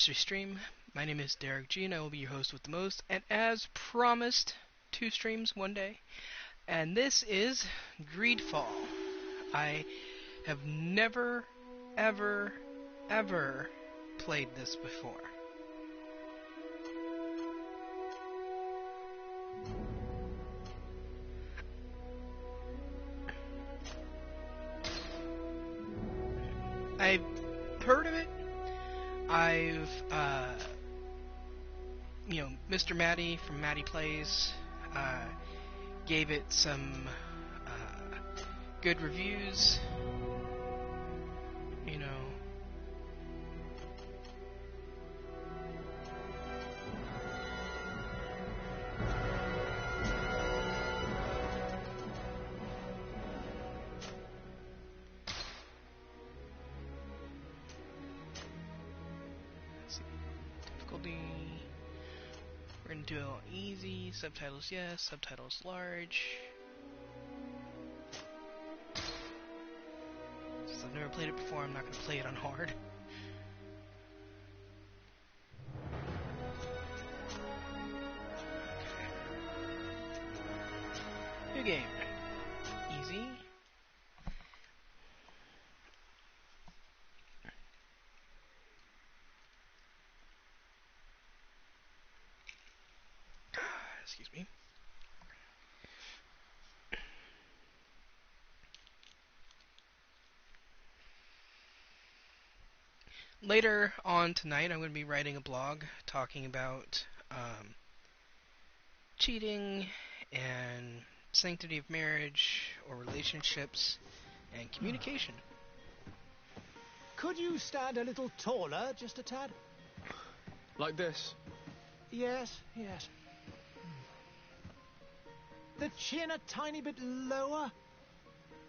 Stream. My name is Derek G, and I will be your host with the most. And as promised, 2 streams one day. And this is Greedfall. I have never, ever, ever played this before. I've heard of it. I've, Mr. Matty from Matty Plays gave it some good reviews. Difficulty. We're gonna do it all easy. Subtitles yes, subtitles large. Since I've never played it before, I'm not gonna play it on hard. New game. Easy. Excuse me. Later on tonight, I'm going to be writing a blog talking about cheating and sanctity of marriage or relationships and communication. Could you stand a little taller, just a tad? Like this? Yes. The chin a tiny bit lower.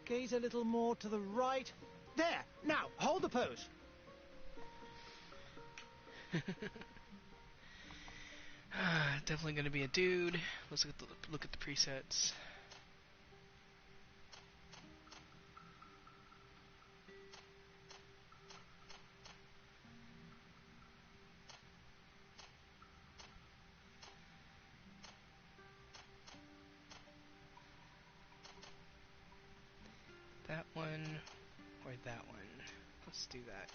Gaze a little more to the right. There! Now, hold the pose. Definitely going to be a dude. Let's look at the presets. That one or that one. Let's do that.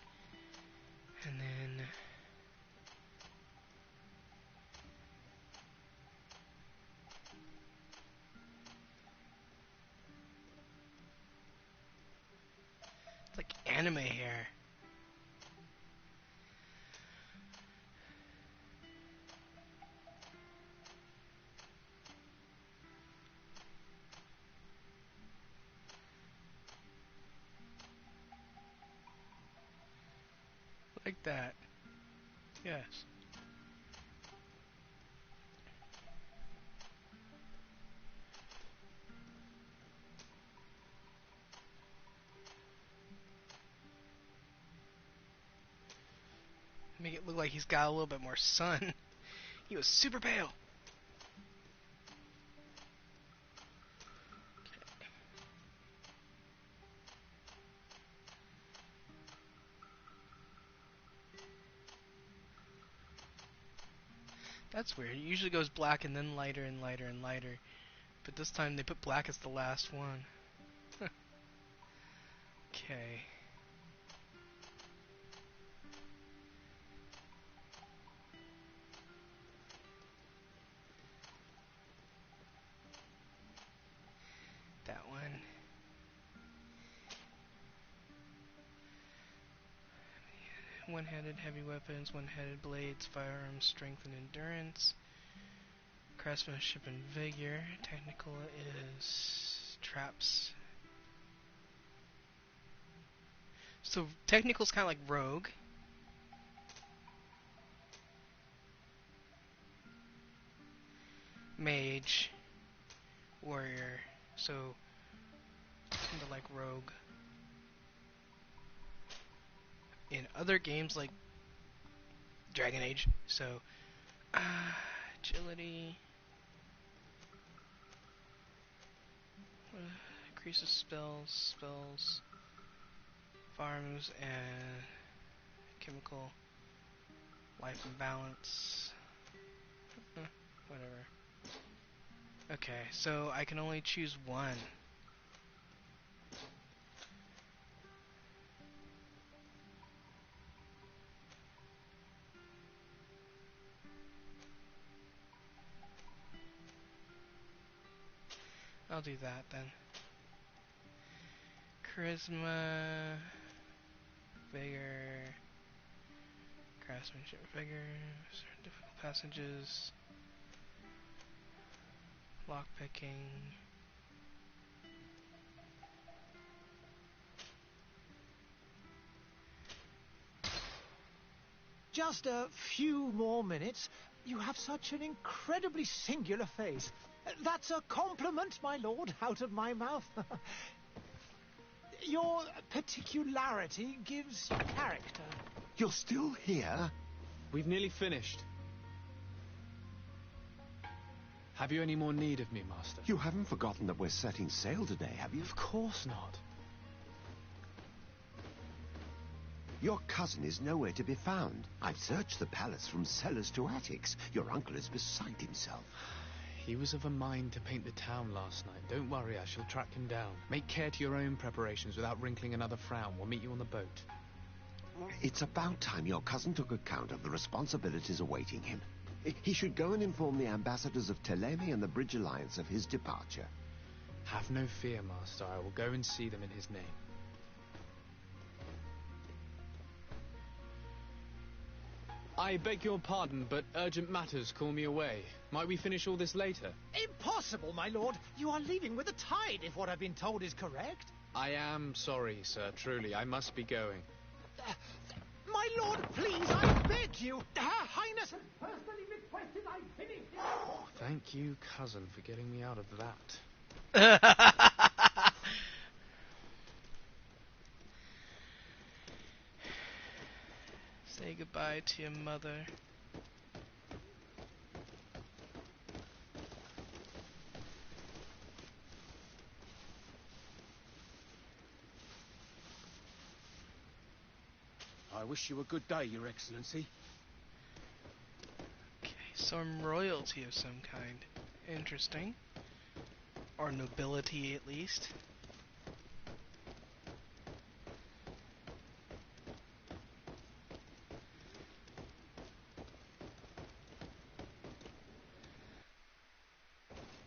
And then it's like anime hair. Like that. Yes. Make it look like he's got a little bit more sun. He was super pale. That's weird. It usually goes black and then lighter and lighter and lighter. But this time they put black as the last one. Okay. That one. One-handed heavy weapons, one-handed blades, firearms, strength and endurance. Craftsmanship and vigor. Technical is traps. So technical's kind of like rogue. Mage. Warrior. So kind of like rogue. In other games like Dragon Age. So agility. Increases spells, firearms, and chemical. Life and balance. Whatever. Okay, so I can only choose one. I'll do that then. Charisma, vigor, craftsmanship, vigor, difficult passages, lockpicking. Just a few more minutes. You have such an incredibly singular face. That's a compliment, my lord, out of my mouth. Your particularity gives character. You're still here? We've nearly finished. Have you any more need of me, Master? You haven't forgotten that we're setting sail today, have you? Of course not. Your cousin is nowhere to be found. I've searched the palace from cellars to attics. Your uncle is beside himself. He was of a mind to paint the town last night. Don't worry, I shall track him down. Make care to your own preparations without wrinkling another frown. We'll meet you on the boat. It's about time your cousin took account of the responsibilities awaiting him. He should go and inform the ambassadors of Teleme and the Bridge Alliance of his departure. Have no fear, Master. I will go and see them in his name. I beg your pardon, but urgent matters call me away. Might we finish all this later? Impossible, my lord. You are leaving with the tide, if what I've been told is correct. I am sorry, sir. Truly, I must be going. My lord, please, I beg you. Her Highness has personally requested I finish. Oh, thank you, cousin, for getting me out of that. Say goodbye to your mother. I wish you a good day, Your Excellency. Okay, some royalty of some kind. Interesting. Or nobility, at least.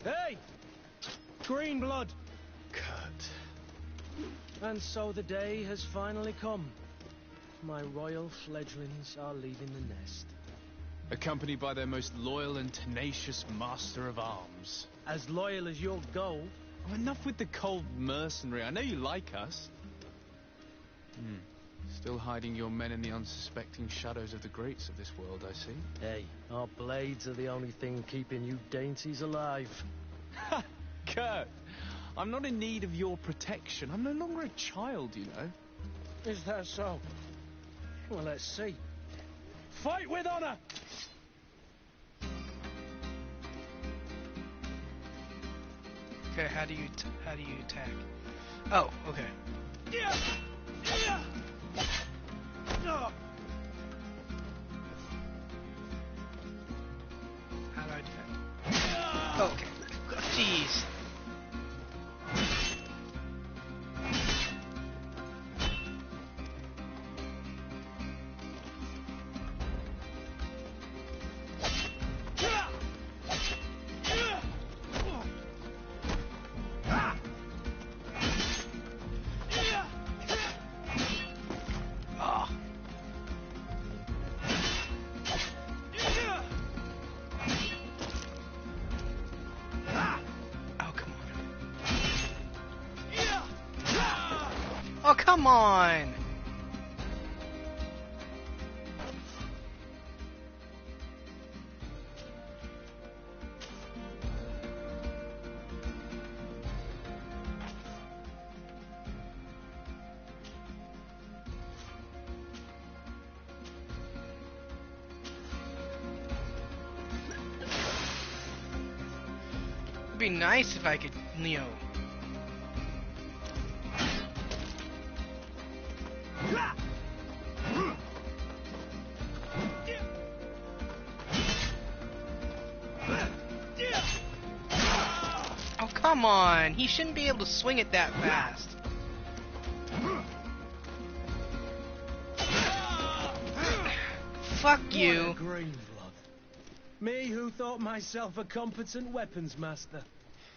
Hey! Green blood! Kurt. And so the day has finally come. My royal fledglings are leaving the nest. Accompanied by their most loyal and tenacious master of arms. As loyal as your gold. Oh, enough with the cold mercenary. I know you like us. Still hiding your men in the unsuspecting shadows of the greats of this world, I see. Hey, our blades are the only thing keeping you dainties alive. Ha! Kurt! I'm not in need of your protection. I'm no longer a child, you know. Is that so? Well, let's see. Fight with honor! Okay, how do you attack? Oh, okay. Yeah! Yeah! How do I defend? Oh, okay. Jeez. Oh. Oh, come on. Oh, come on! It'd be nice if I could, you know. come on. He shouldn't be able to swing it that fast. Fuck you. What a Greedfall. Me who thought myself a competent weapons master.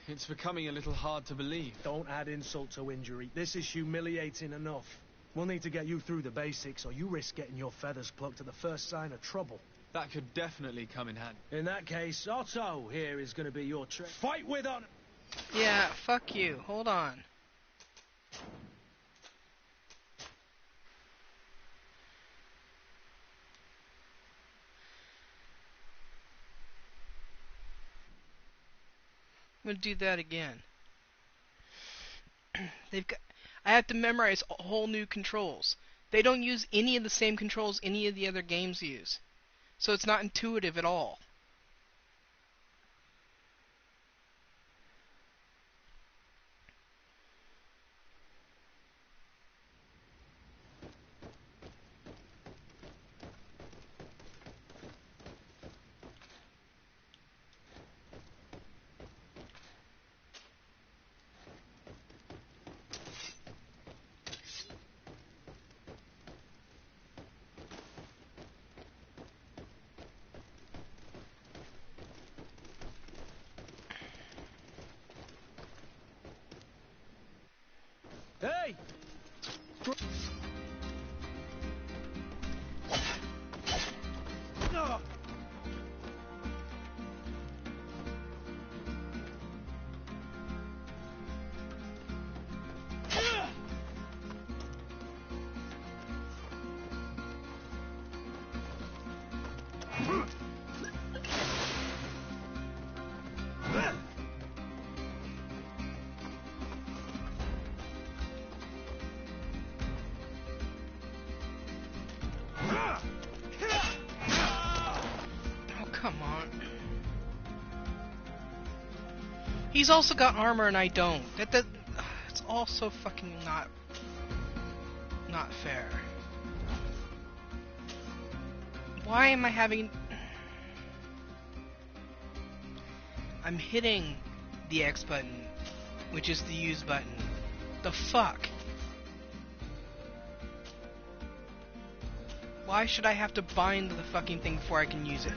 It's becoming a little hard to believe. Don't add insult to injury. This is humiliating enough. We'll need to get you through the basics, or you risk getting your feathers plucked at the first sign of trouble. That could definitely come in handy. In that case, Otto here is going to be your fight with honor. Yeah, fuck you. Hold on. I'm gonna do that again. I have to memorize whole new controls. They don't use any of the same controls any of the other games use. So it's not intuitive at all. Hey! Oh, come on. He's also got armor and I don't. It's also fucking not fair. Why am I having... I'm hitting the X button, which is the use button. The fuck? Why should I have to bind the fucking thing before I can use it?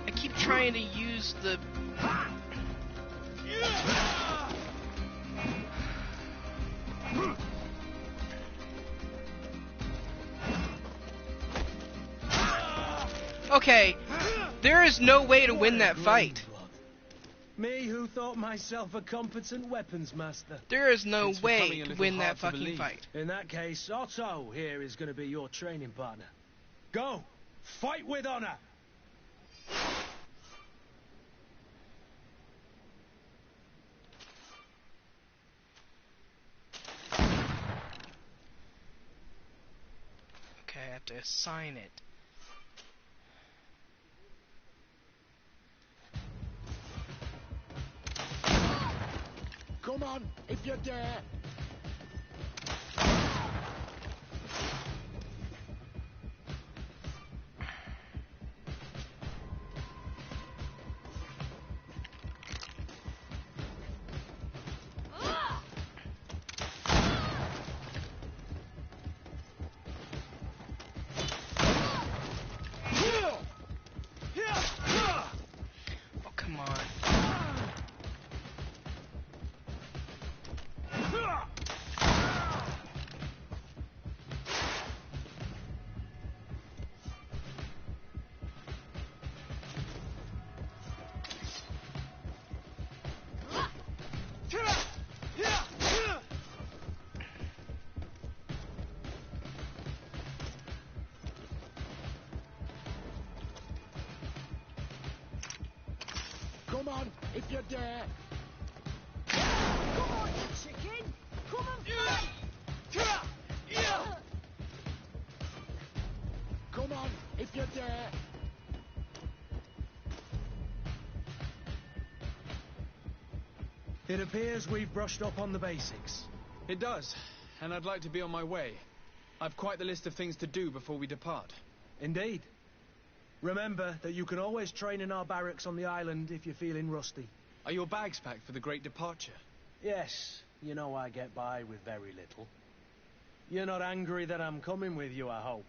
I keep trying to use the... Okay, there is no way to win that fight. Me who thought myself a competent weapons master. There is no It's way becoming a to little win that hard to fucking believe. fight. In that case, Otto here is going to be your training partner. Go! Fight with honor! Okay, I have to assign it. Come on, if you dare. Oh, come on. Come on, if you dare. Come on, you chicken! Come and fight! Come on, if you dare. It appears we've brushed up on the basics. It does, and I'd like to be on my way. I've quite the list of things to do before we depart. Indeed. Remember that you can always train in our barracks on the island if you're feeling rusty. Are your bags packed for the great departure? Yes, you know I get by with very little. You're not angry that I'm coming with you, I hope.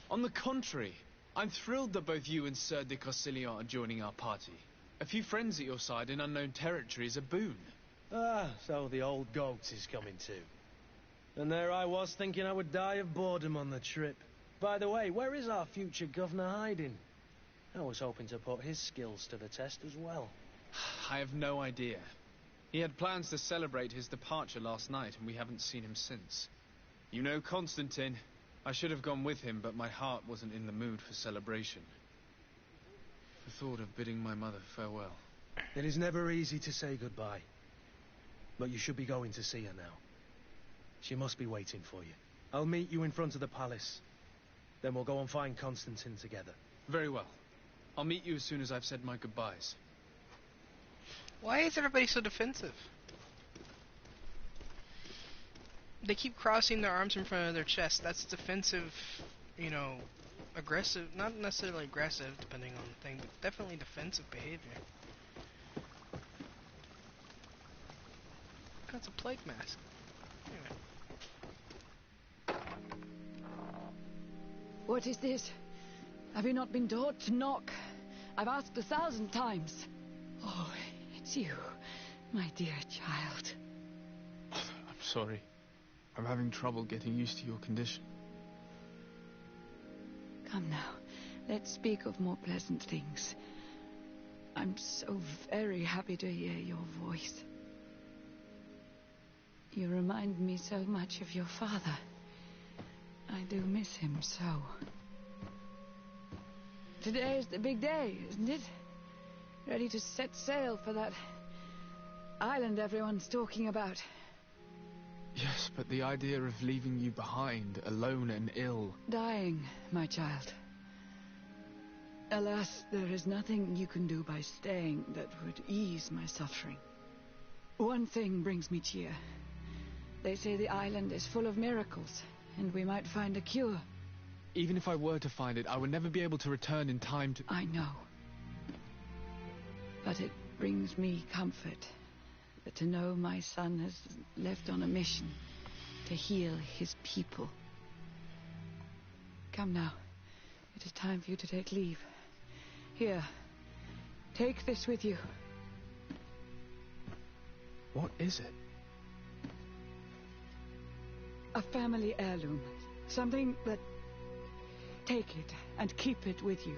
On the contrary, I'm thrilled that both you and Sir de Corsilian are joining our party. A few friends at your side in unknown territory is a boon. Ah, so the old goat is coming too. And there I was thinking I would die of boredom on the trip. By the way, where is our future governor hiding? I was hoping to put his skills to the test as well. I have no idea. He had plans to celebrate his departure last night, and we haven't seen him since. You know Constantine. I should have gone with him, but my heart wasn't in the mood for celebration. The thought of bidding my mother farewell. It is never easy to say goodbye. But you should be going to see her now. She must be waiting for you. I'll meet you in front of the palace. Then we'll go and find Constantine together. Very well. I'll meet you as soon as I've said my goodbyes. Why is everybody so defensive? They keep crossing their arms in front of their chest. That's defensive, you know, aggressive. Not necessarily aggressive, depending on the thing, but definitely defensive behavior. That's a plague mask. Anyway. What is this? Have you not been taught to knock? I've asked 1,000 times. Oh, it's you, my dear child. I'm sorry. I'm having trouble getting used to your condition. Come now, let's speak of more pleasant things. I'm so very happy to hear your voice. You remind me so much of your father. I do miss him so. Today is the big day, isn't it? Ready to set sail for that island everyone's talking about. Yes, but the idea of leaving you behind, alone and ill... Dying, my child. Alas, there is nothing you can do by staying that would ease my suffering. One thing brings me cheer. They say the island is full of miracles, and we might find a cure. Even if I were to find it, I would never be able to return in time to... I know. But it brings me comfort to know my son has left on a mission to heal his people. Come now. It is time for you to take leave. Here. Take this with you. What is it? A family heirloom. Something that... Take it and keep it with you.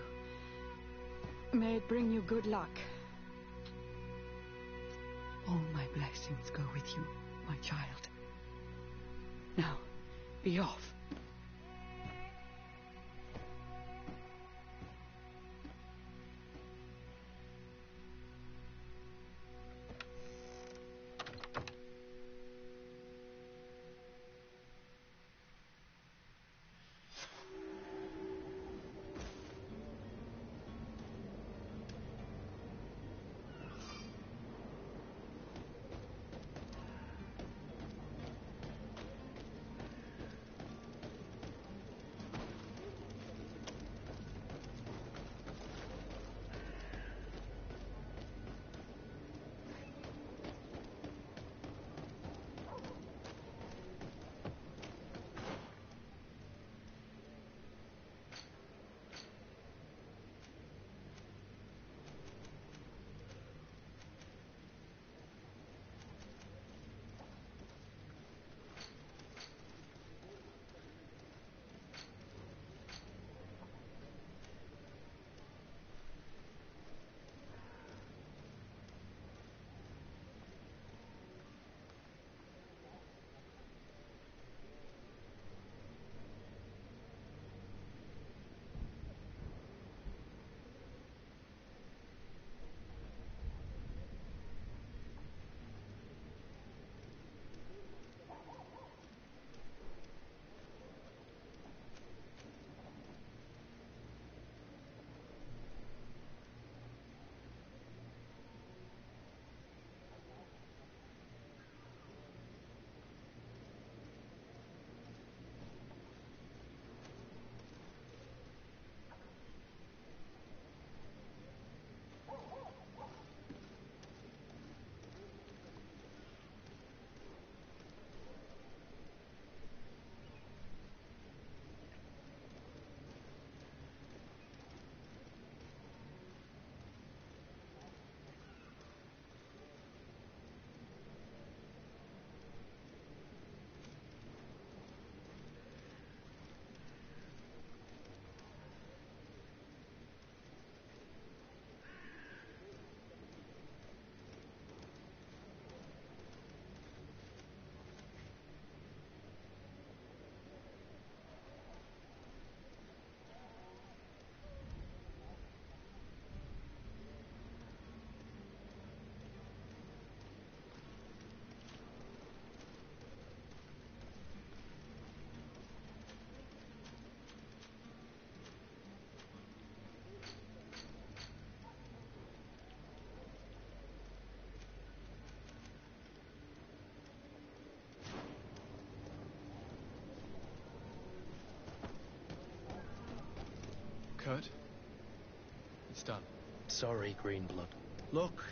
May it bring you good luck. All my blessings go with you, my child. Now, be off. Kurt. It's done. Sorry, Greenblood. Look,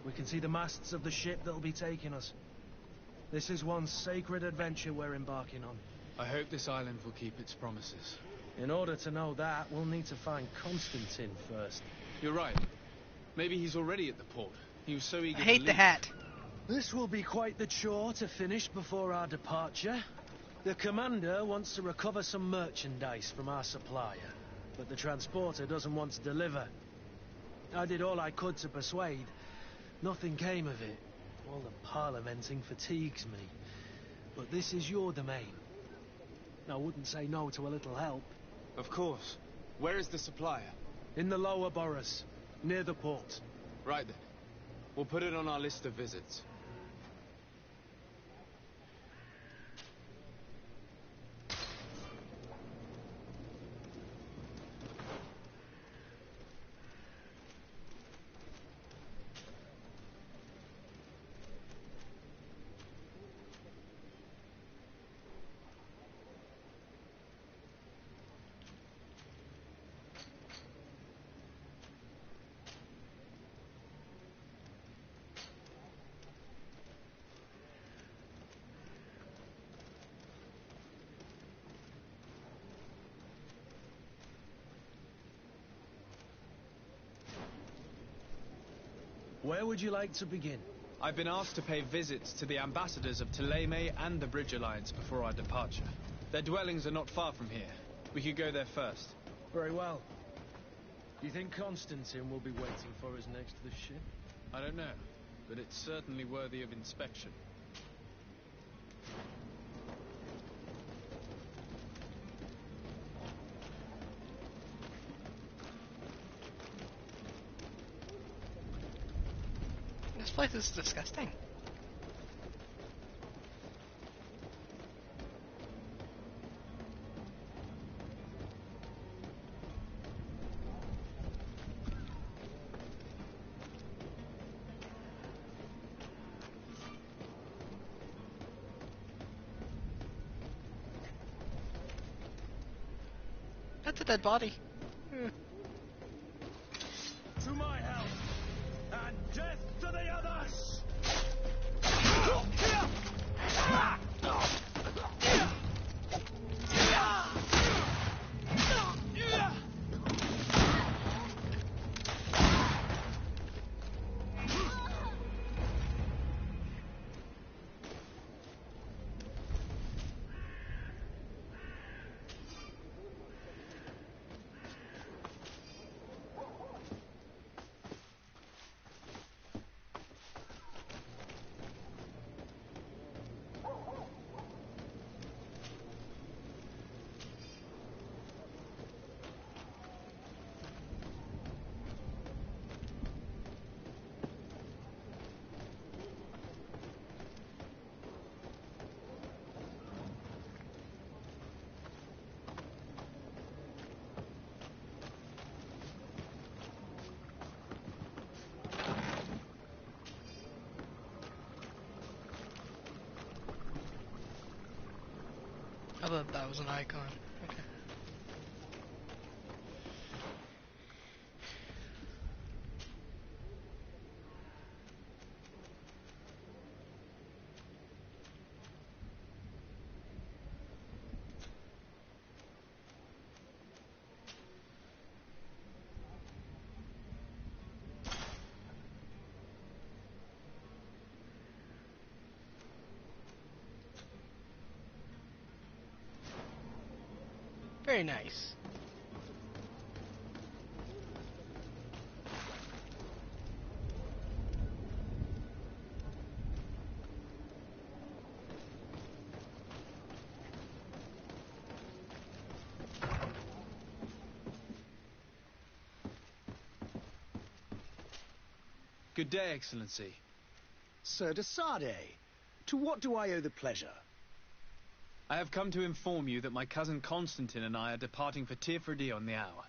we can see the masts of the ship that'll be taking us. This is one sacred adventure we're embarking on. I hope this island will keep its promises. In order to know that, we'll need to find Constantine first. You're right. Maybe he's already at the port. He was so eager I to hate leave. the hat. This will be quite the chore to finish before our departure. The commander wants to recover some merchandise from our supplier, but the transporter doesn't want to deliver. I did all I could to persuade. Nothing came of it. All the parliamenting fatigues me. But this is your domain. I wouldn't say no to a little help. Of course. Where is the supplier? In the lower boroughs, near the port. Right then. We'll put it on our list of visits. Where would you like to begin? I've been asked to pay visits to the ambassadors of Thélème and the Bridge Alliance before our departure. Their dwellings are not far from here. We could go there first. Very well. Do you think Constantine will be waiting for us next to the ship? I don't know, but it's certainly worthy of inspection. This place is disgusting. That's a dead body. To my help, and death to the others! I thought that was an icon. Okay. Very nice. Good day, Excellency. Sir de Sade, to what do I owe the pleasure? I have come to inform you that my cousin Constantine and I are departing for Tirfredi on the hour.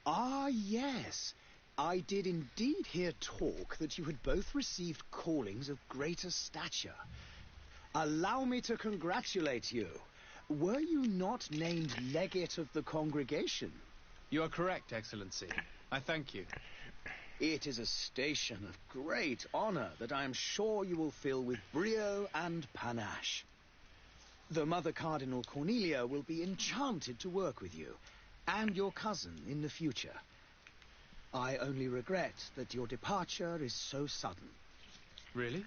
Ah, yes. I did indeed hear talk that you had both received callings of greater stature. Allow me to congratulate you. Were you not named legate of the congregation? You are correct, Excellency. I thank you. It is a station of great honor that I am sure you will fill with brio and panache. The Mother Cardinal Cornelia will be enchanted to work with you, and your cousin in the future. I only regret that your departure is so sudden. Really?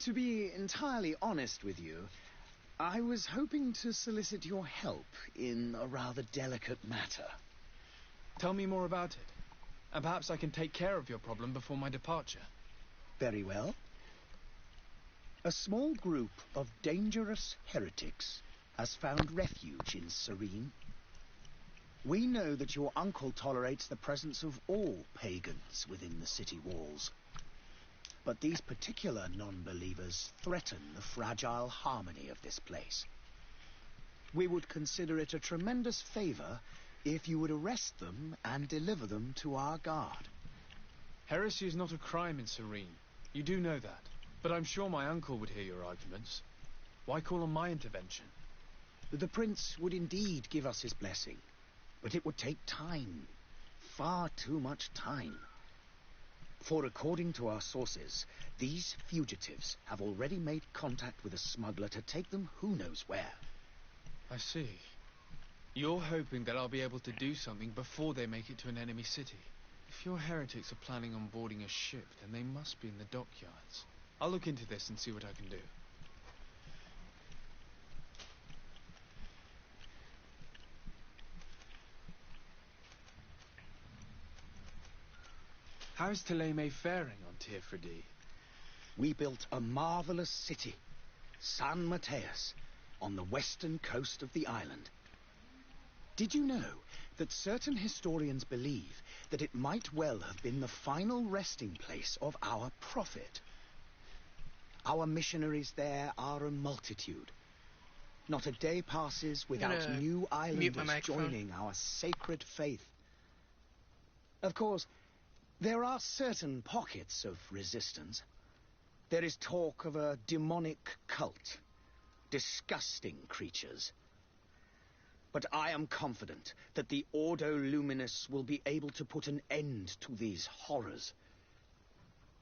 To be entirely honest with you, I was hoping to solicit your help in a rather delicate matter. Tell me more about it. And perhaps I can take care of your problem before my departure. Very well. A small group of dangerous heretics has found refuge in Serene. We know that your uncle tolerates the presence of all pagans within the city walls. But these particular non-believers threaten the fragile harmony of this place. We would consider it a tremendous favor if you would arrest them and deliver them to our guard. Heresy is not a crime in Serene. You do know that. But I'm sure my uncle would hear your arguments. Why call on my intervention? The prince would indeed give us his blessing, but it would take time. Far too much time. For according to our sources, these fugitives have already made contact with a smuggler to take them who knows where. I see. You're hoping that I'll be able to do something before they make it to an enemy city. If your heretics are planning on boarding a ship, then they must be in the dockyards. I'll look into this and see what I can do. How is Thélème faring on Tirfredi? We built a marvelous city, San Mateus, on the western coast of the island. Did you know that certain historians believe that it might well have been the final resting place of our prophet? Our missionaries there are a multitude. Not a day passes without new islanders joining our sacred faith. Of course, there are certain pockets of resistance. There is talk of a demonic cult. Disgusting creatures. But I am confident that the Ordo Luminis will be able to put an end to these horrors.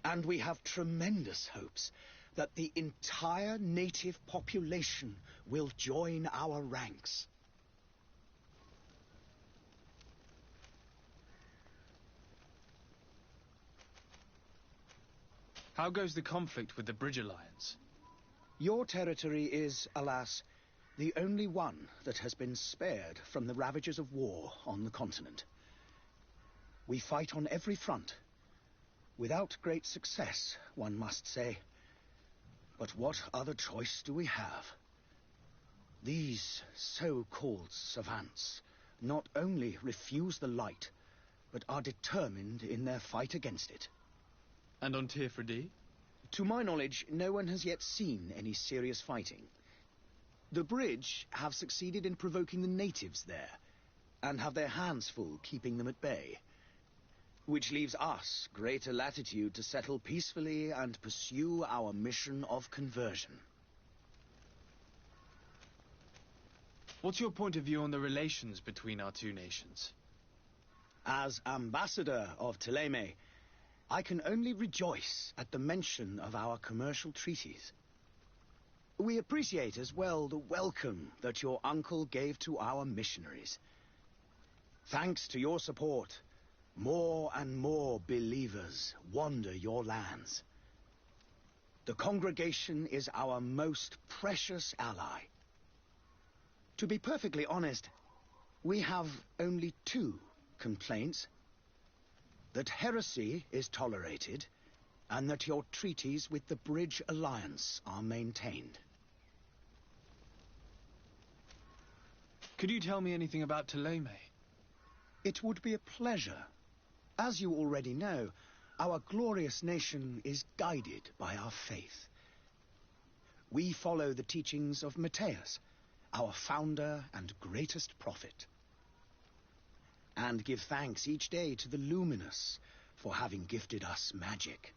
And we have tremendous hopes that the entire native population will join our ranks. How goes the conflict with the Bridge Alliance? Your territory is, alas, the only one that has been spared from the ravages of war on the continent. We fight on every front. Without great success, one must say. But what other choice do we have? These so-called savants not only refuse the light, but are determined in their fight against it. And on Tirfredi? To my knowledge, no one has yet seen any serious fighting. The Bridge have succeeded in provoking the natives there, and have their hands full keeping them at bay. Which leaves us greater latitude to settle peacefully and pursue our mission of conversion. What's your point of view on the relations between our two nations? As ambassador of Thélème, I can only rejoice at the mention of our commercial treaties. We appreciate as well the welcome that your uncle gave to our missionaries. Thanks to your support, more and more believers wander your lands. The congregation is our most precious ally. To be perfectly honest, we have only two complaints. That heresy is tolerated, and that your treaties with the Bridge Alliance are maintained. Could you tell me anything about Thélème? It would be a pleasure. As you already know, our glorious nation is guided by our faith. We follow the teachings of Mateus, our founder and greatest prophet. And give thanks each day to the Luminous for having gifted us magic.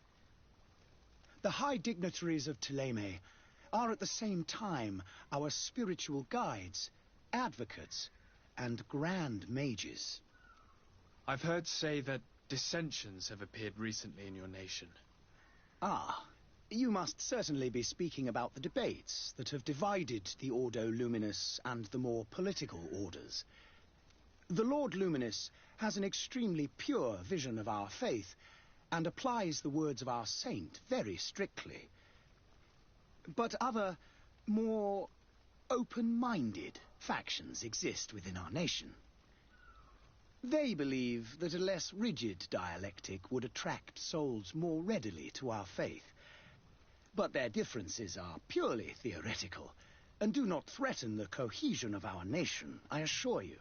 The high dignitaries of Thélème are at the same time our spiritual guides, advocates, and grand mages. I've heard say that dissensions have appeared recently in your nation. Ah, you must certainly be speaking about the debates that have divided the Ordo Luminis and the more political orders. The Lord Luminis has an extremely pure vision of our faith and applies the words of our saint very strictly. But other, more open-minded factions exist within our nation. They believe that a less rigid dialectic would attract souls more readily to our faith. But their differences are purely theoretical and do not threaten the cohesion of our nation, I assure you.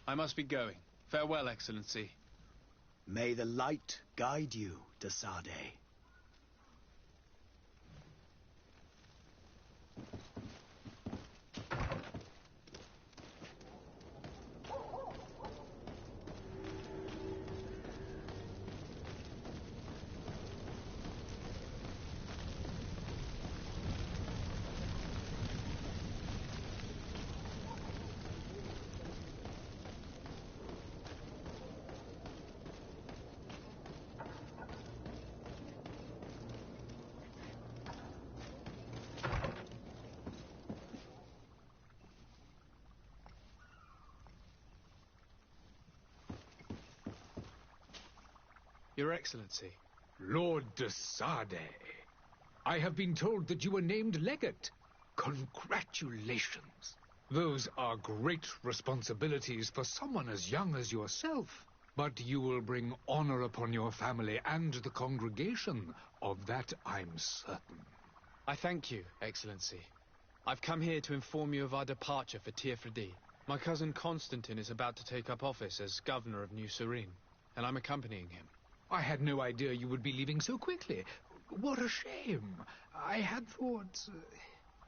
I must be going. Farewell, Excellency. May the light guide you, de Sade. Your Excellency. Lord de Sade, I have been told that you were named legate. Congratulations. Those are great responsibilities for someone as young as yourself. But you will bring honor upon your family and the congregation. Of that I'm certain. I thank you, Excellency. I've come here to inform you of our departure for Tirfredi. My cousin Constantine is about to take up office as governor of New Serene, and I'm accompanying him. I had no idea you would be leaving so quickly. What a shame. I had thought...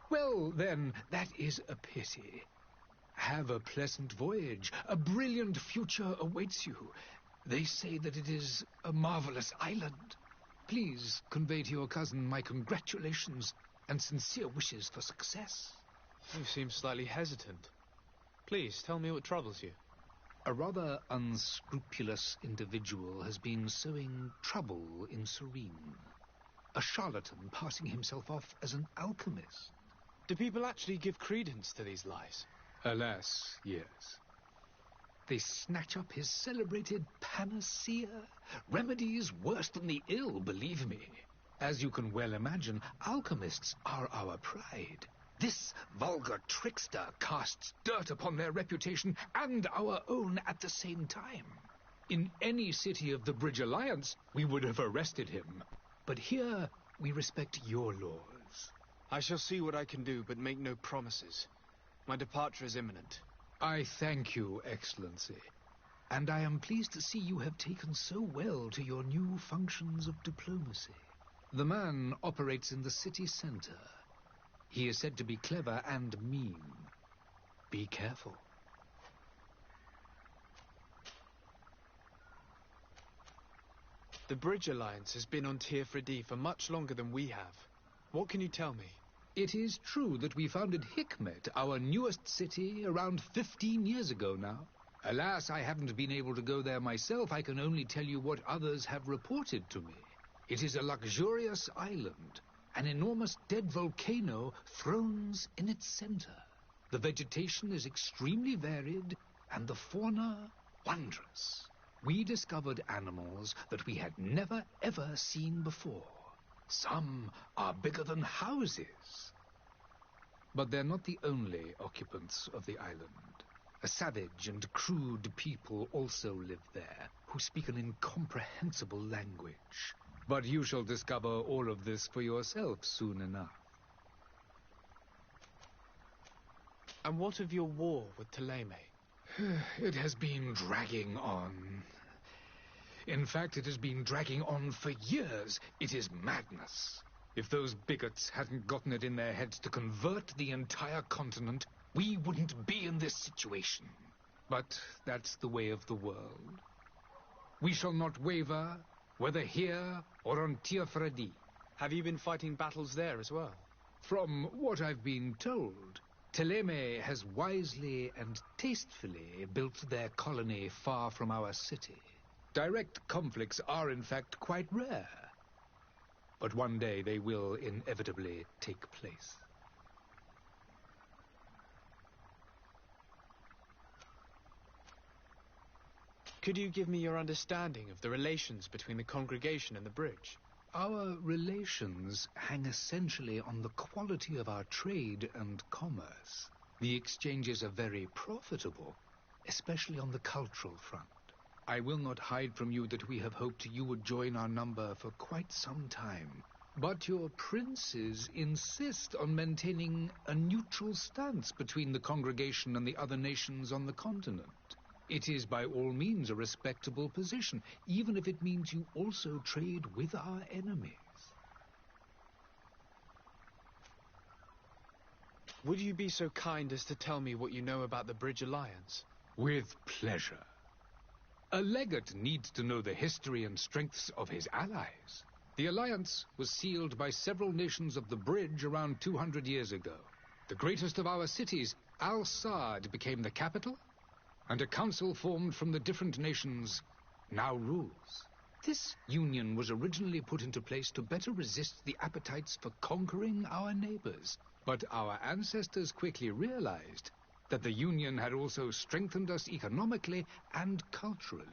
Well, then, that is a pity. Have a pleasant voyage. A brilliant future awaits you. They say that it is a marvelous island. Please convey to your cousin my congratulations and sincere wishes for success. You seem slightly hesitant. Please, tell me what troubles you. A rather unscrupulous individual has been sowing trouble in Serene. A charlatan passing himself off as an alchemist. Do people actually give credence to these lies? Alas, yes. They snatch up his celebrated panacea. Remedies worse than the ill, believe me. As you can well imagine, alchemists are our pride. This vulgar trickster casts dirt upon their reputation and our own at the same time. In any city of the Bridge Alliance, we would have arrested him. But here, we respect your laws. I shall see what I can do, but make no promises. My departure is imminent. I thank you, Excellency. And I am pleased to see you have taken so well to your new functions of diplomacy. The man operates in the city center. He is said to be clever and mean. Be careful. The Bridge Alliance has been on Tirfredi for much longer than we have. What can you tell me? It is true that we founded Hikmet, our newest city, around 15 years ago now. Alas, I haven't been able to go there myself. I can only tell you what others have reported to me. It is a luxurious island. An enormous dead volcano thrones in its center. The vegetation is extremely varied, and the fauna wondrous. We discovered animals that we had never, ever seen before. Some are bigger than houses. But they're not the only occupants of the island. A savage and crude people also live there, who speak an incomprehensible language. But you shall discover all of this for yourself soon enough. And what of your war with Ptolemy? It has been dragging on. In fact, it has been dragging on for years. It is madness. If those bigots hadn't gotten it in their heads to convert the entire continent, we wouldn't be in this situation. But that's the way of the world. We shall not waver, whether here or on Tirfredi. Have you been fighting battles there as well? From what I've been told, Teleme has wisely and tastefully built their colony far from our city. Direct conflicts are, in fact, quite rare. But one day they will inevitably take place. Could you give me your understanding of the relations between the congregation and the bridge? Our relations hang essentially on the quality of our trade and commerce. The exchanges are very profitable, especially on the cultural front. I will not hide from you that we have hoped you would join our number for quite some time. But your princes insist on maintaining a neutral stance between the congregation and the other nations on the continent. It is by all means a respectable position, even if it means you also trade with our enemies. Would you be so kind as to tell me what you know about the Bridge Alliance? With pleasure. A legate needs to know the history and strengths of his allies. The alliance was sealed by several nations of the Bridge around 200 years ago. The greatest of our cities, Al-Saad, became the capital, and a council formed from the different nations now rules. This union was originally put into place to better resist the appetites for conquering our neighbors. But our ancestors quickly realized that the union had also strengthened us economically and culturally.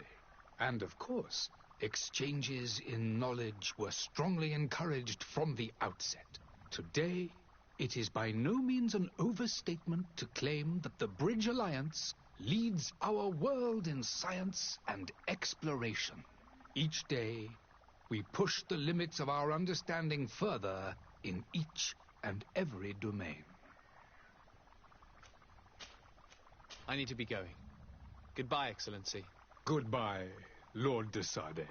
And of course, exchanges in knowledge were strongly encouraged from the outset. Today, it is by no means an overstatement to claim that the Bridge Alliance leads our world in science and exploration. Each day, we push the limits of our understanding further in each and every domain. I need to be going. Goodbye, Excellency. Goodbye, Lord de Sade.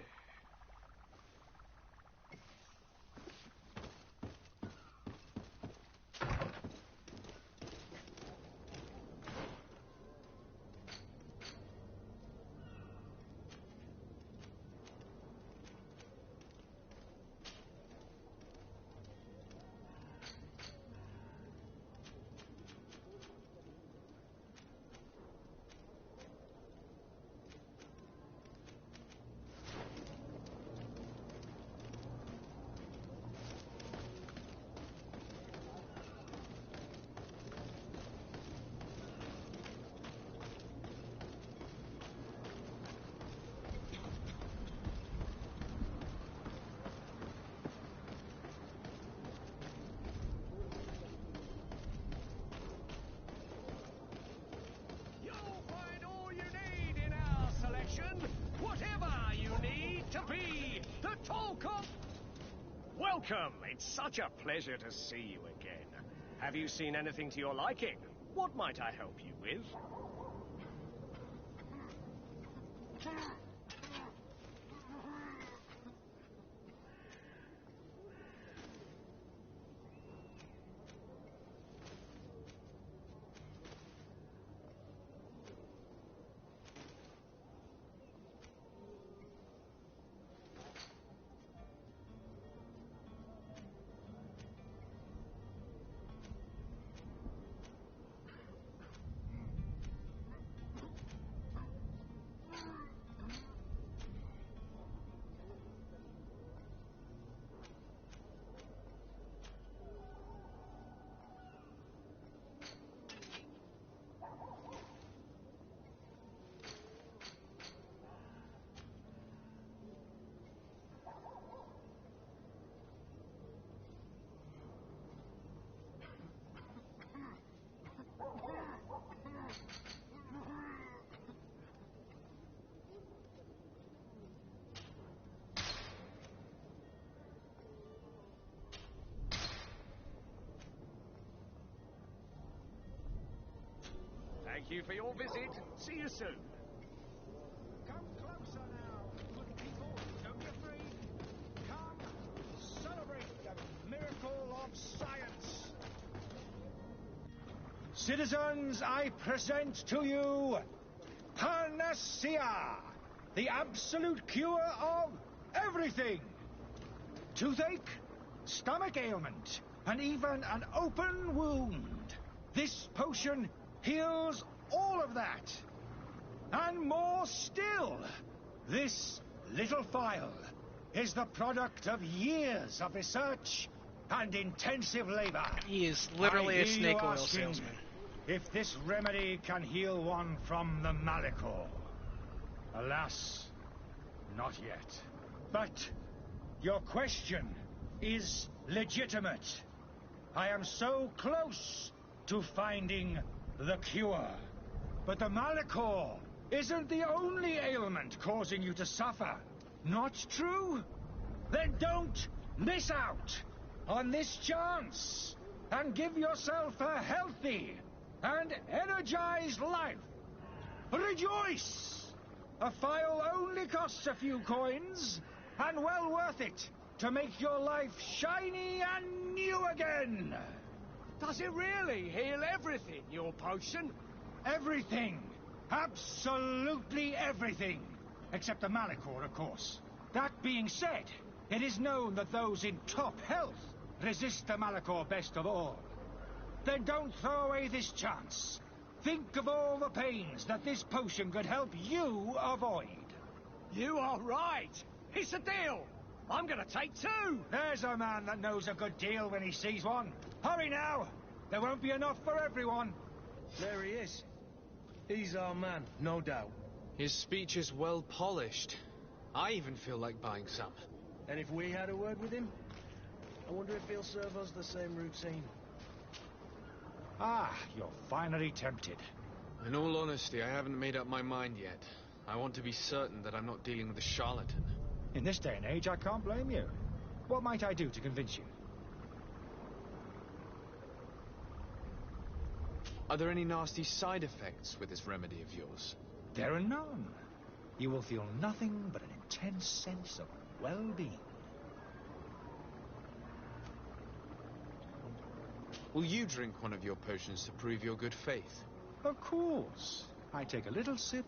Welcome. It's such a pleasure to see you again. Have you seen anything to your liking? What might I help you with? Thank you for your visit. See you soon. Come closer now, good people. Don't be afraid. Come, celebrate the miracle of science. Citizens, I present to you Panacea, the absolute cure of everything. Toothache, stomach ailment, and even an open wound. This potion heals all of that. And more still, this little phial is the product of years of research and intensive labor. He is literally I a hear snake you oil asking salesman. if this remedy can heal one from the Malachor. Alas, not yet. But your question is legitimate. I am so close to finding the cure. But the Malachor isn't the only ailment causing you to suffer. Not true? Then don't miss out on this chance and give yourself a healthy and energized life. Rejoice! A phial only costs a few coins, and well worth it to make your life shiny and new again. Does it really heal everything, your potion? Everything. Absolutely everything. Except the Malachor, of course. That being said, it is known that those in top health resist the Malachor best of all. Then don't throw away this chance. Think of all the pains that this potion could help you avoid. You are right. It's a deal. I'm gonna take 2. There's a man that knows a good deal when he sees one. Hurry now. There won't be enough for everyone. There he is. He's our man, no doubt. His speech is well polished. I even feel like buying some. And if we had a word with him, I wonder if he'll serve us the same routine. Ah, you're finally tempted. In all honesty, I haven't made up my mind yet. I want to be certain that I'm not dealing with a charlatan. In this day and age, I can't blame you. What might I do to convince you? Are there any nasty side effects with this remedy of yours? There are none. You will feel nothing but an intense sense of well-being. Will you drink one of your potions to prove your good faith? Of course. I take a little sip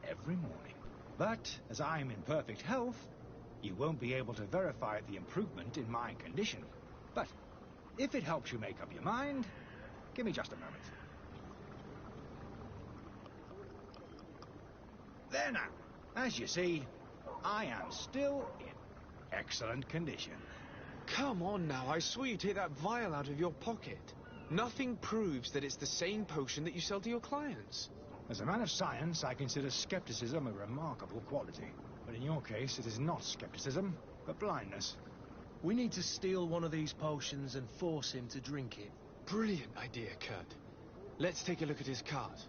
every morning. But as I'm in perfect health, you won't be able to verify the improvement in my condition. But if it helps you make up your mind, give me just a moment. There now. As you see, I am still in excellent condition. Come on now, I swear you take that vial out of your pocket. Nothing proves that it's the same potion that you sell to your clients. As a man of science, I consider skepticism a remarkable quality. But in your case, it is not skepticism, but blindness. We need to steal one of these potions and force him to drink it. Brilliant idea, Kurt. Let's take a look at his cart.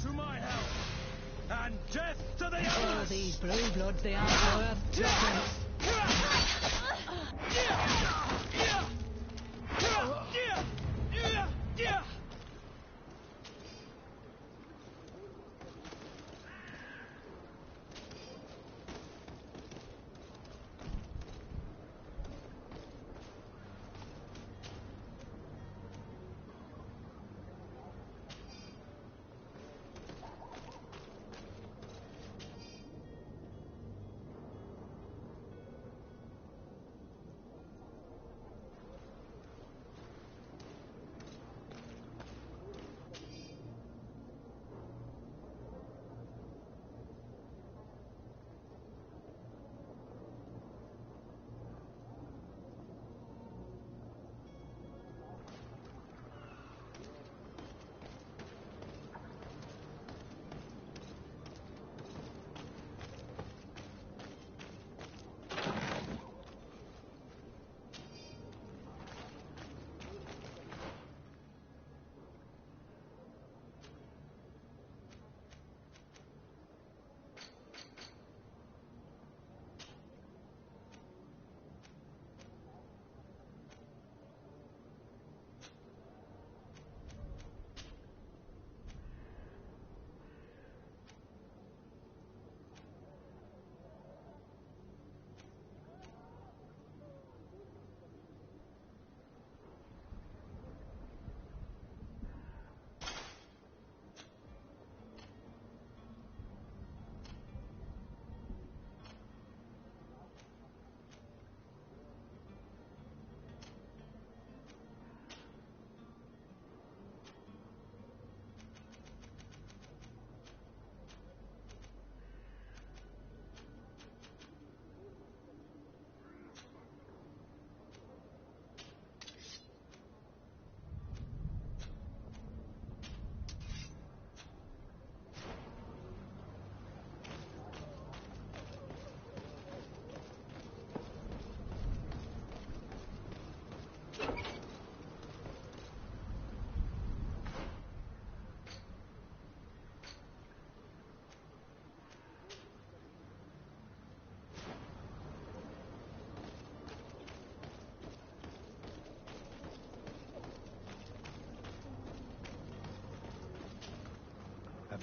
To my health, and death to the Oh, others! these blue bloods, they aren't worth justice.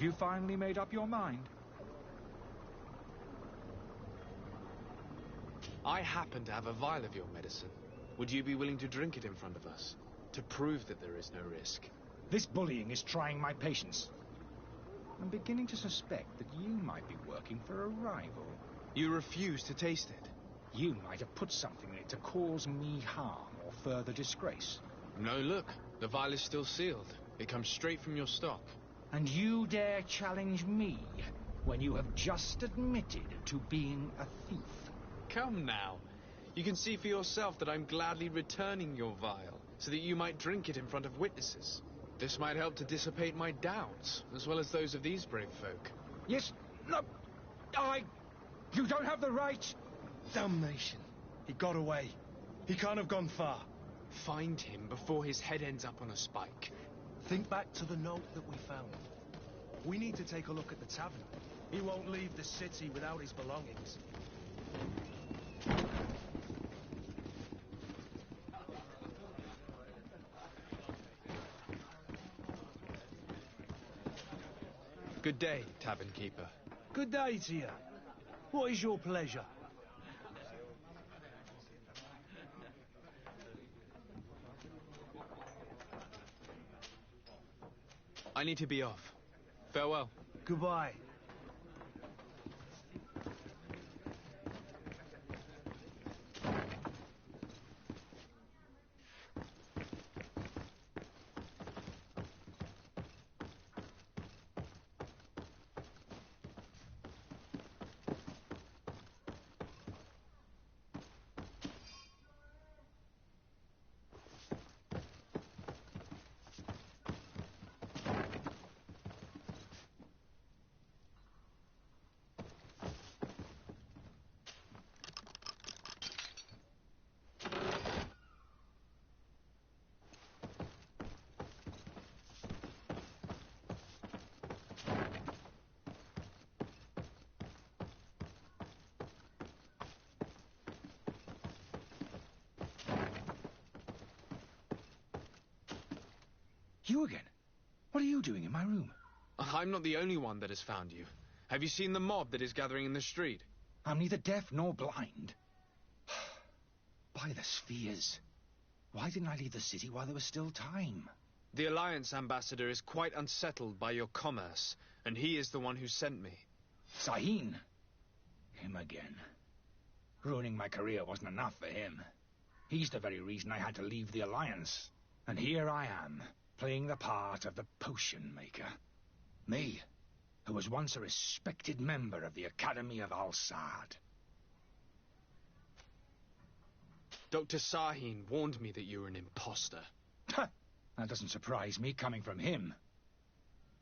Have you finally made up your mind? I happen to have a vial of your medicine. Would you be willing to drink it in front of us? To prove that there is no risk? This bullying is trying my patience. I'm beginning to suspect that you might be working for a rival. You refuse to taste it? You might have put something in it to cause me harm or further disgrace. No, look. The vial is still sealed. It comes straight from your stock. And you dare challenge me when you have just admitted to being a thief? Come now. You can see for yourself that I'm gladly returning your vial, so that you might drink it in front of witnesses. This might help to dissipate my doubts, as well as those of these brave folk. Yes, no, you don't have the right. Damnation. He got away. He can't have gone far. Find him before his head ends up on a spike. Think back to the note that we found. We need to take a look at the tavern. He won't leave the city without his belongings. Good day, tavern keeper. Good day to you. What is your pleasure? I need to be off. Farewell. Goodbye. You again? What are you doing in my room? I'm not the only one that has found you. Have you seen the mob that is gathering in the street? I'm neither deaf nor blind. By the spheres. Why didn't I leave the city while there was still time? The Alliance ambassador is quite unsettled by your commerce, and he is the one who sent me. Sahin? Him again. Ruining my career wasn't enough for him. He's the very reason I had to leave the Alliance. And here I am, playing the part of the potion maker. Me, who was once a respected member of the Academy of Al-Sad. Dr. Sahin warned me that you were an imposter. That doesn't surprise me, coming from him.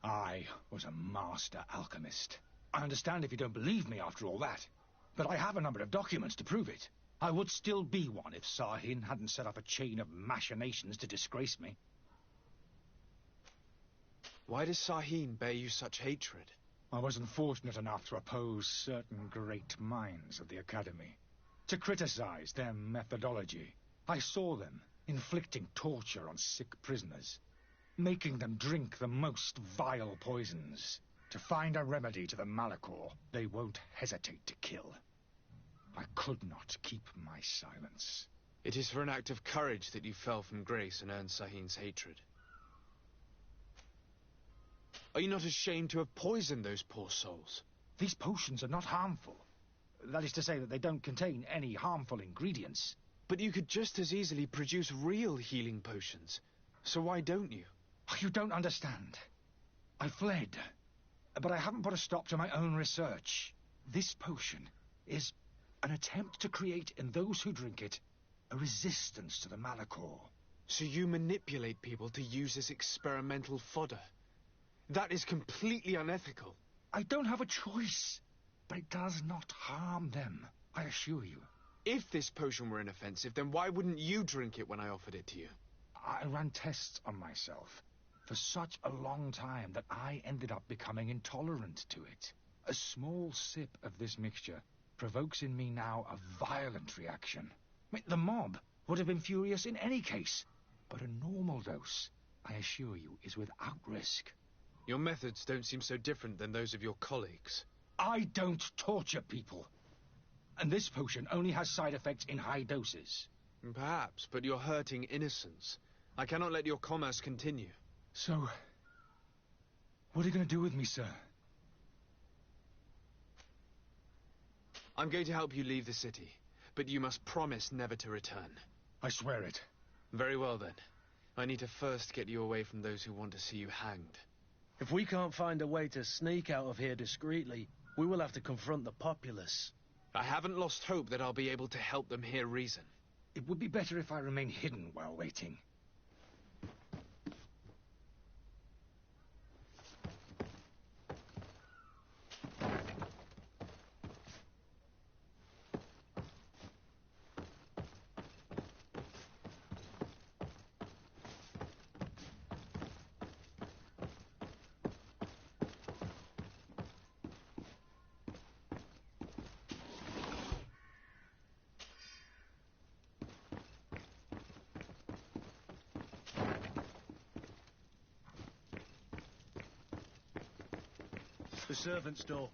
I was a master alchemist. I understand if you don't believe me after all that, but I have a number of documents to prove it. I would still be one if Sahin hadn't set up a chain of machinations to disgrace me. Why does Sahin bear you such hatred? I wasn't fortunate enough to oppose certain great minds of the Academy, to criticize their methodology. I saw them inflicting torture on sick prisoners, making them drink the most vile poisons. To find a remedy to the Malachor, they won't hesitate to kill. I could not keep my silence. It is for an act of courage that you fell from grace and earned Sahin's hatred. Are you not ashamed to have poisoned those poor souls? These potions are not harmful. That is to say that they don't contain any harmful ingredients. But you could just as easily produce real healing potions. So why don't you? You don't understand. I fled, but I haven't put a stop to my own research. This potion is an attempt to create in those who drink it a resistance to the Malachor. So you manipulate people to use as experimental fodder? That is completely unethical. I don't have a choice, but it does not harm them, I assure you. If this potion were inoffensive, then why wouldn't you drink it when I offered it to you? I ran tests on myself for such a long time that I ended up becoming intolerant to it. A small sip of this mixture provokes in me now a violent reaction. The mob would have been furious in any case, but a normal dose, I assure you, is without risk. Your methods don't seem so different than those of your colleagues. I don't torture people. And this potion only has side effects in high doses. Perhaps, but you're hurting innocents. I cannot let your commerce continue. So, what are you going to do with me, sir? I'm going to help you leave the city, but you must promise never to return. I swear it. Very well, then. I need to first get you away from those who want to see you hanged. If we can't find a way to sneak out of here discreetly, we will have to confront the populace. I haven't lost hope that I'll be able to help them hear reason. It would be better if I remain hidden while waiting. The servant's door.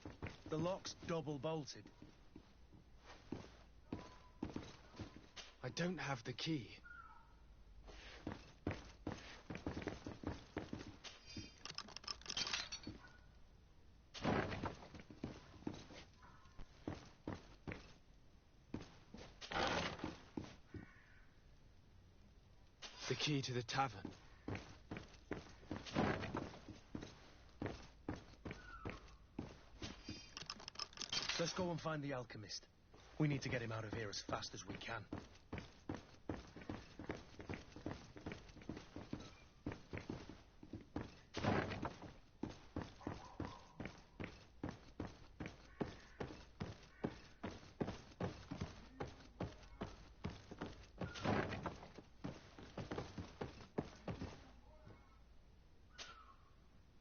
The lock's double bolted. I don't have the key. The key to the tavern. Let's go and find the alchemist. We need to get him out of here as fast as we can.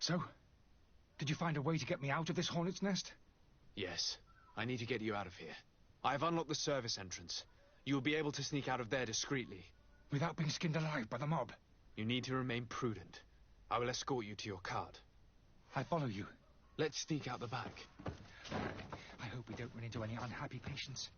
So, did you find a way to get me out of this hornet's nest? Yes. I need to get you out of here. I have unlocked the service entrance. You will be able to sneak out of there discreetly. Without being skinned alive by the mob? You need to remain prudent. I will escort you to your cart. I follow you. Let's sneak out the back. I hope we don't run into any unhappy patients.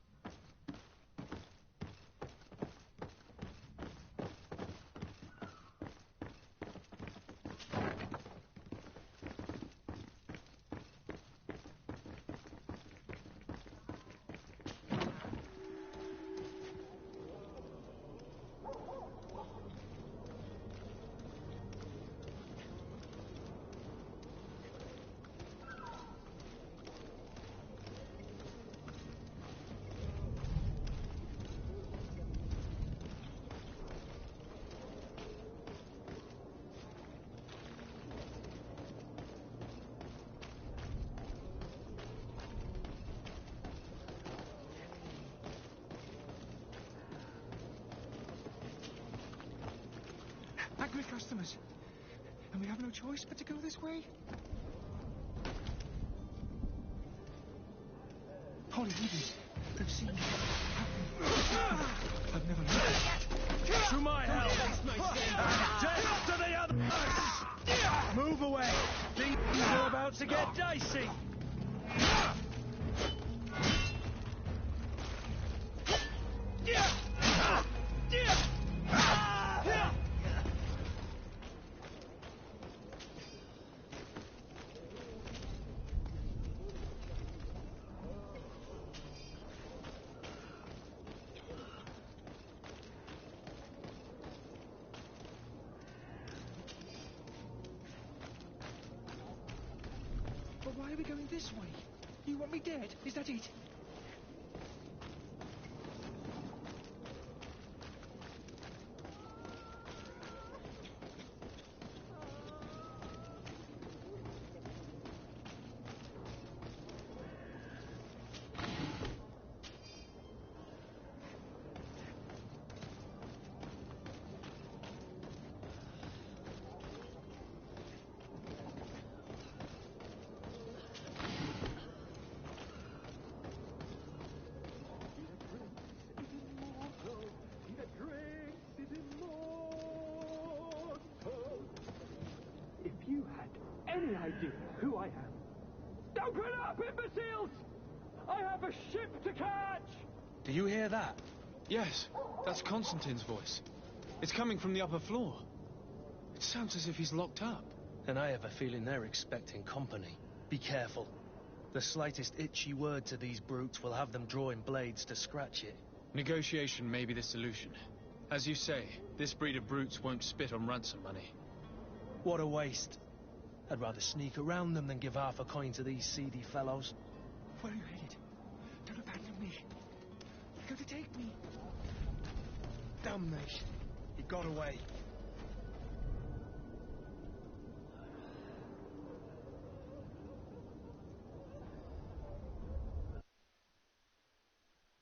Angry customers. And we have no choice but to go this way? Holy heavens. They've seen me. I've never known. To my help! Death to the others! Move away! Things are about to get dicey! But why are we going this way? You want me dead? Is that it? any idea who I am? Open up, imbeciles! I have a ship to catch! Do you hear that? Yes, that's Constantine's voice. It's coming from the upper floor. It sounds as if he's locked up. And I have a feeling they're expecting company. Be careful. The slightest itchy word to these brutes will have them drawing blades to scratch it. Negotiation may be the solution. As you say, this breed of brutes won't spit on ransom money. What a waste. I'd rather sneak around them than give half a coin to these seedy fellows. Where are you headed? Don't abandon me. You're going to take me. Damn me. He got away.